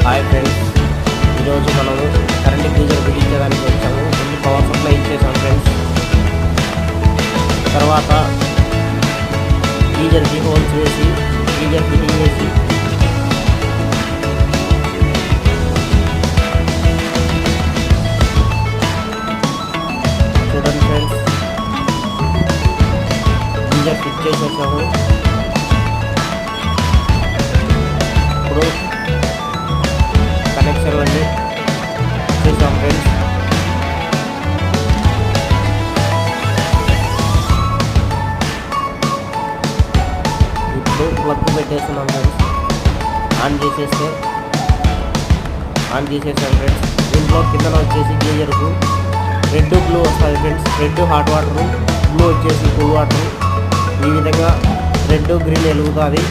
Hi friends, ఈరోజు మనము current geyser బిగించడానికి వచ్చాము. ముందు పవర్ సప్లై ఇచ్చేసాం ఫ్రెండ్స్. తర్వాత గీజర్కి హోల్స్ వేసి గీజర్ ఫిట్టింగ్ చేసి చూడండి ఫ్రెండ్స్, గీజర్ ఫిట్ చేసేసాము. ఇప్పుడు కనెక్షన్ అన్నీ చేసాం ఫ్రెండ్స్. ఇప్పుడు ప్లగ్ పెట్టేస్తున్నాం ఫ్రెండ్స్. ఆన్ చేసేసాం ఫ్రెండ్స్. దీంట్లో కింద వచ్చేసి గీజర్కు రెడ్ బ్లూ వస్తుంది friends. Red hot water, blue వచ్చేసి కూల్ వాటర్. ఈ విధంగా రెడ్ గ్రీన్ వెలుగుతుంది.